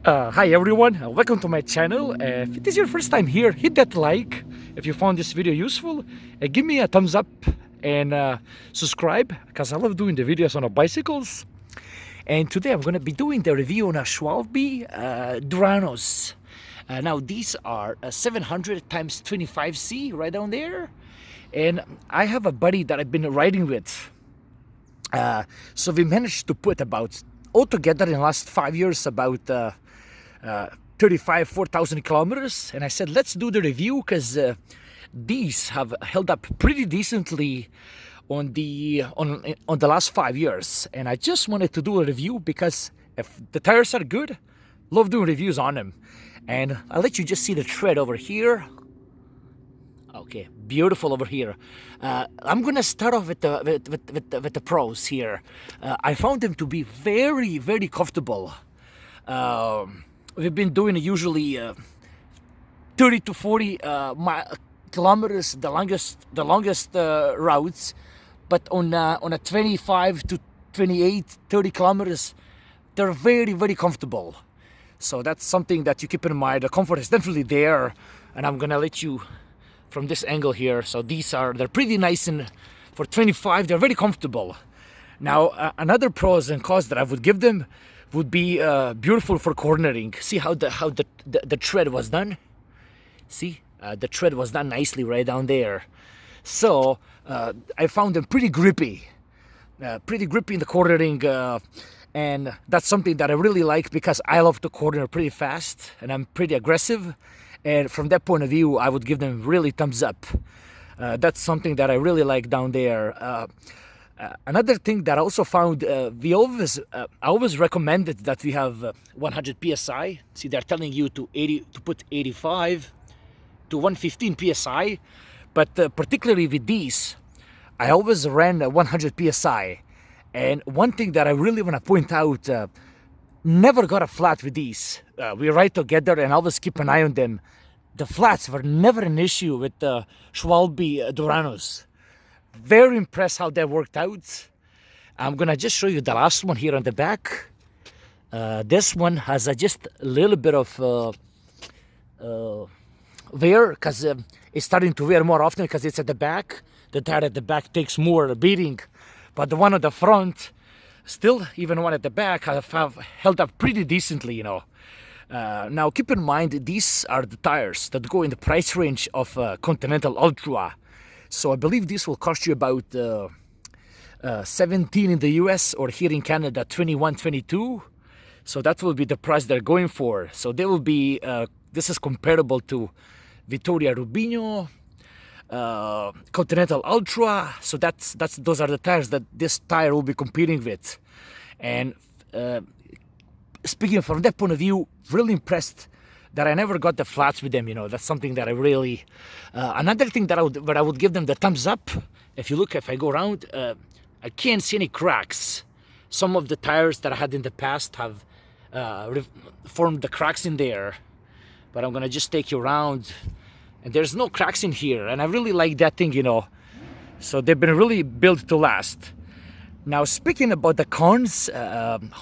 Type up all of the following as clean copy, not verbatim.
Hi everyone, welcome to my channel. If it is your first time here, hit that like if you found this video useful. Give me a thumbs up and subscribe, because I love doing the videos on the bicycles. And today I'm going to be doing the review on a Schwalbe Duranos. Now these are 700 times 25C right down there. And I have a buddy that I've been riding with. So we managed to put about, altogether in the last 5 years, about 4,000 kilometers. And I said, let's do the review, because these have held up pretty decently on the last 5 years. And I just wanted to do a review because if the tires are good, love doing reviews on them. And I'll let you just see the tread over here. Okay, beautiful over here. I'm gonna start off with the pros here. I found them to be very, very comfortable. We've been doing usually 30 to 40 kilometers, the longest routes, but on a 25 to 28, 30 kilometers, they're very, very comfortable. So that's something that you keep in mind. The comfort is definitely there, and I'm gonna let you from this angle here. So they're pretty nice, and for 25 they're very comfortable. Now another pros and cons that I would give them would be beautiful for cornering. See how the tread was done. See, the tread was done nicely right down there. So I found them pretty grippy in the cornering, and that's something that I really like, because I love to corner pretty fast and I'm pretty aggressive. And from that point of view, I would give them really thumbs up. That's something that I really like down there. Another thing that I also found, I always recommended that we have 100 psi. See, they're telling you to put 85 to 115 psi, but particularly with these, I always ran 100 psi. And one thing that I really want to point out, never got a flat with these. We ride together and I always keep an eye on them. The flats were never an issue with the Schwalbe Duranos. Very impressed how that worked out. I'm gonna just show you the last one here on the back. This one has just a little bit of wear, because it's starting to wear more often because it's at the back. The tire at the back takes more beating, but the one at the front, still, even one at the back, have held up pretty decently, you know. Now keep in mind, these are the tires that go in the price range of Continental Ultra. So I believe this will cost you about 17 in the US, or here in Canada 21, 22. So that will be the price they're going for. So they will be, this is comparable to Vittoria Rubino, Continental Ultra. So those are the tires that this tire will be competing with. And speaking from that point of view, really impressed that I never got the flats with them. You know, that's something that I really. Another thing that I would give them the thumbs up. If I go around, I can't see any cracks. Some of the tires that I had in the past have formed the cracks in there, but I'm gonna just take you around, and there's no cracks in here, and I really like that thing, you know. So they've been really built to last. Now speaking about the cons,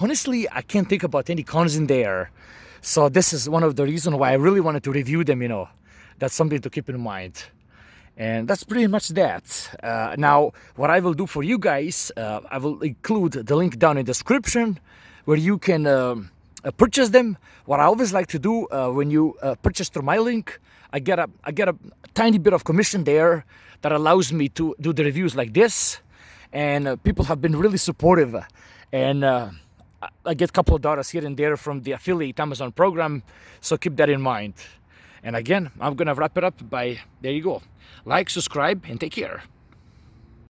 honestly, I can't think about any cons in there. So this is one of the reasons why I really wanted to review them, you know. That's something to keep in mind. And that's pretty much that. Now, what I will do for you guys, I will include the link down in the description where you can purchase them. What I always like to do when you purchase through my link, I get a tiny bit of commission there that allows me to do the reviews like this. And people have been really supportive. And I get a couple of dollars here and there from the affiliate Amazon program, so keep that in mind. And again, I'm gonna wrap it up by, there you go. Like, subscribe, and take care.